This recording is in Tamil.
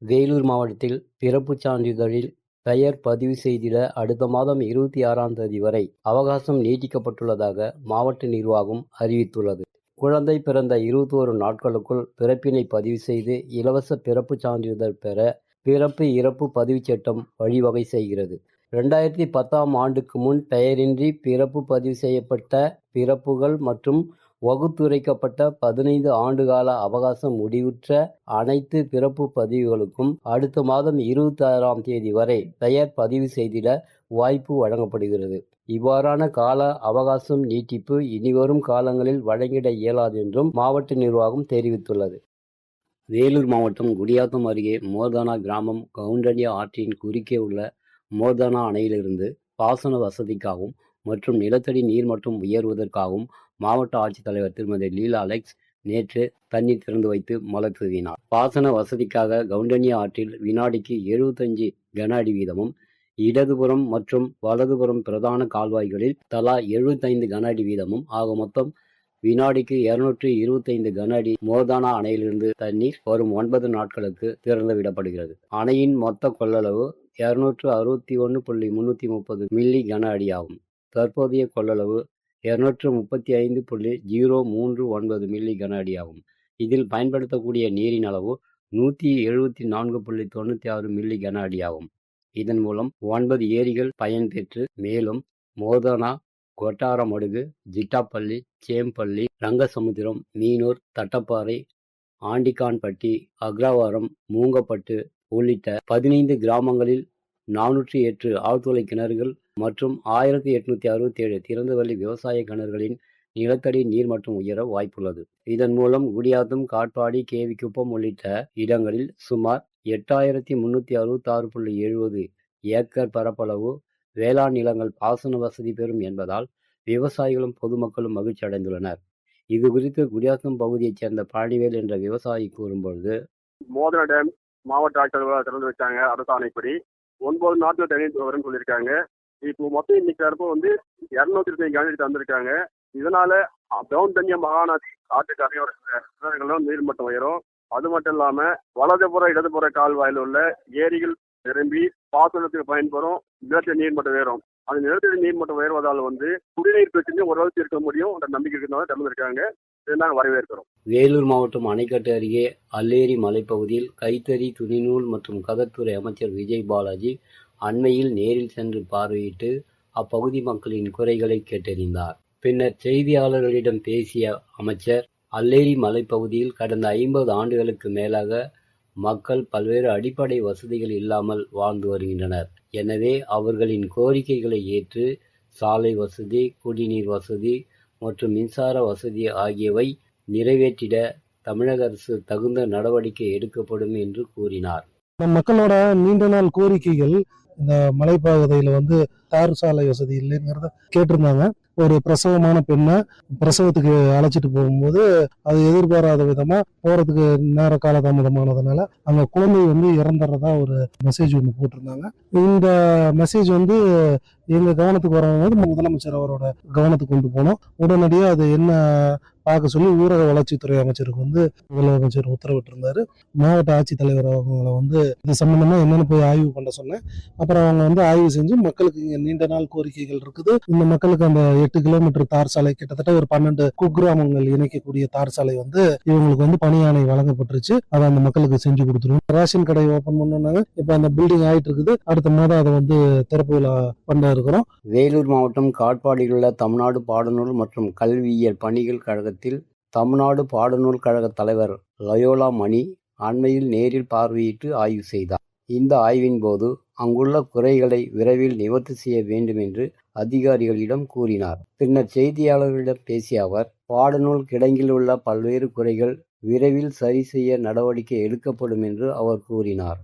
வேலூர் மாவட்டத்தில் பிறப்புச் சான்றிதழில் பெயர் பதிவு செய்திட அடுத்த மாதம் 26ஆம் தேதி வரை அவகாசம் நீட்டிக்கப்பட்டுள்ளதாக மாவட்ட நிர்வாகம் அறிவித்துள்ளது. குழந்தை பிறந்த 21 நாட்களுக்குள் பிறப்பினை பதிவு செய்து இலவச பிறப்புச் சான்றிதழ் பெற பிறப்பு இறப்பு பதிவுச் சட்டம் வழிவகை செய்கிறது. 2010ஆம் ஆண்டுக்கு முன் பெயரின்றி பிறப்பு பதிவு செய்யப்பட்ட பிறப்புகள் மற்றும் வகுத்துரைக்கப்பட்ட 15 ஆண்டுகால அவகாசம் முடிவுற்ற அனைத்து பிறப்பு பதிவுகளுக்கும் அடுத்த மாதம் 26ஆம் தேதி வரை பெயர் பதிவு செய்திட வாய்ப்பு வழங்கப்படுகிறது. இவ்வாறான கால அவகாசம் நீட்டிப்பு இனிவரும் காலங்களில் வழங்கிட இயலாது என்றும் மாவட்ட நிர்வாகம் தெரிவித்துள்ளது. வேலூர் மாவட்டம் குடியாத்தம் அருகே மோர்தானா கிராமம் கவுண்டனியா ஆற்றின் குறுக்கே உள்ள மோர்தானா அணையிலிருந்து பாசன வசதிக்காகவும் மற்றும் நிலத்தடி நீர்மட்டம் உயர்வதற்காகவும் மாவட்ட ஆட்சித்தலைவர் திருமதி லீலா அலெக்ஸ் நேற்று தண்ணீர் திறந்து வைத்து மலர் தூவினார். பாசன வசதிக்காக கவுண்டனியா ஆற்றில் வினாடிக்கு 75 கன அடி வீதமும், இடதுபுறம் மற்றும் வலதுபுறம் பிரதான கால்வாய்களில் தலா 75 கன அடி வீதமும் ஆக மொத்தம் வினாடிக்கு 225 கன அடி மோர்தானா அணையிலிருந்து தண்ணீர் வரும் 9 நாட்களுக்கு திறந்து விடப்படுகிறது. அணையின் மொத்த கொள்ளளவு 261.330 மில்லி கன அடி ஆகும். தற்போதைய கொள்ளளவு 235.039 மில்லி கன அடி ஆகும். இதில் பயன்படுத்தக்கூடிய நீரின் அளவு 174.96 மில்லி கன அடி ஆகும். இதன் மூலம் 9 ஏரிகள் பயன்பெற்று மேலும் மோர்தானா, கொட்டாரமடுகு, ஜிட்டாப்பள்ளி, சேம்பள்ளி, ரங்கசமுத்திரம், மீனூர், தட்டப்பாறை, ஆண்டிக்கான்பட்டி, அக்ரவாரம், மூங்கப்பட்டு உள்ளிட்ட 15 கிராமங்களில் 408 ஆழ்துளை கிணறுகள் மற்றும் 1867 திறந்தவெளி விவசாய கிணறுகளின் நிலத்தடி நீர்மட்டம் உயர வாய்ப்புள்ளது. இதன் மூலம் குடியாத்தம், காட்பாடி, கேவிக்குப்பம் உள்ளிட்ட இடங்களில் சுமார் 8366.70 ஏக்கர் பரப்பளவு வேளாண் நிலங்கள் பாசன வசதி பெறும் என்பதால் விவசாயிகளும் பொதுமக்களும் மகிழ்ச்சி அடைந்துள்ளனர். இது குறித்து குடியாத்தம் பகுதியைச் சேர்ந்த பழனிவேல் என்ற விவசாயி கூறும்பொழுது, மோதனா டேம் மாவட்ட ஆட்சித்தலைவர் திறந்து வச்சாங்க. அரசாணைப்படி 9 நாட்கள் தண்ணீர் வரும்னு சொல்லியிருக்காங்க. இப்போ மொத்தம் இன்னைக்கு தரப்பு 225 கன அடி தந்திருக்காங்க. இதனால கவுண்டனியா மகாநதி ஆற்று கரையோர கிணறுகளும் நீர்மட்டம் உயரும். அது மட்டும் இல்லாம வலதுபுற இடதுபுற கால்வாயில் உள்ள ஏரிகள் நிரம்பி பாசனத்துக்கு பயன்பெறும். நிலத்தடி நீர்மட்டம் உயரும். அந்த நிலத்தடி நீர்மட்டம் உயர்வதால் குடிநீர் பிரச்சனையும் ஓரளவுக்கு இருக்க முடியும் என்ற நம்பிக்கை இருக்கிறதால திறந்திருக்காங்க. நாங்கள் வரவேற்கிறோம். வேலூர் மாவட்டம் அணைக்கட்டு அருகே அல்லேரி மலைப்பகுதியில் கைத்தறி, துணிநூல் மற்றும் கதர்துறை அமைச்சர் விஜய் பாலாஜி அண்மையில் நேரில் சென்று பார்வையிட்டு அப்பகுதி மக்களின் குறைகளை கேட்டறிந்தார். பின்னர் செய்தியாளர்களிடம் பேசிய அமைச்சர், அல்லேரி மலைப்பகுதியில் கடந்த 50 ஆண்டுகளுக்கு மேலாக மக்கள் பல்வேறு அடிப்படை வசதிகள் இல்லாமல் வாழ்ந்து வருகின்றனர். எனவே அவர்களின் கோரிக்கைகளை ஏற்று சாலை வசதி, குடிநீர் வசதி மற்றும் மின்சார வசதி ஆகியவை நிறைவேற்றிட தமிழக அரசு தகுந்த நடவடிக்கை எடுக்கப்படும் என்று கூறினார். மக்களோட நீண்ட நாள் கோரிக்கைகள் இந்த மலைப்பகுதியில் தார் சாலை வசதி இல்லைங்கிறத கேட்டிருந்தாங்க. ஒரு பிரசவமான பெண்ணை பிரசவத்துக்கு அழைச்சிட்டு போகும்போது அது எதிர்பாராத விதமா போறதுக்கு நேர காலதாமதமானதுனால அங்க குழந்தை இறந்துறதா ஒரு மெசேஜ் ஒன்று போட்டிருந்தாங்க. இந்த மெசேஜ் எங்க கவனத்துக்கு வரும்போது முதலமைச்சர் அவரோட கவனத்துக்கு கொண்டு போனோம். உடனடியாக அது என்ன பார்க்க சொல்லி ஊரக வளர்ச்சித்துறை அமைச்சருக்கு முதலமைச்சர் உத்தரவிட்டிருந்தாரு. மாவட்ட ஆட்சித்தலைவர் அவங்களை இது சம்பந்தமா என்னன்னு போய் ஆய்வு பண்ண சொன்னேன். அப்புறம் அவங்க ஆய்வு செஞ்சு மக்களுக்கு இங்க நீண்ட நாள் கோரிக்கைகள் இருக்குது. இந்த மக்களுக்கு அந்த 8 கிலோமீட்டர் தார் சாலை, கிட்டத்தட்ட ஒரு 12 குக்கிராமங்கள் இணைக்கக்கூடிய தார் சாலை இவங்களுக்கு பணி ஆணை வழங்கப்பட்டுருச்சு. அதை அந்த மக்களுக்கு செஞ்சு கொடுத்துருவோம். ரேஷன் கடை ஓபன் பண்ணாங்க. இப்ப அந்த பில்டிங் ஆயிட்டு இருக்குது. அடுத்த மாதம் அதை திறப்பு விழா பண்ண இருக்கிறோம். வேலூர் மாவட்டம் காட்பாடியில் உள்ள தமிழ்நாடு பாடநூல் மற்றும் கல்வியியல் பணிகள் கழகத்தில் தமிழ்நாடு பாடநூல் கழக தலைவர் லயோலா மணி அண்மையில் நேரில் பார்வையிட்டு ஆய்வு செய்தார். இந்த ஆய்வின் போது அங்குள்ள குறைகளை விரைவில் நிவர்த்தி செய்ய வேண்டும் என்று அதிகாரிகளிடம் கூறினார். பின்னர் செய்தியாளர்களிடம் பேசிய அவர், பாடநூல் கிடங்கில் உள்ள பல்வேறு குறைகள் விரைவில் சரி செய்ய நடவடிக்கை எடுக்கப்படும் என்று அவர் கூறினார்.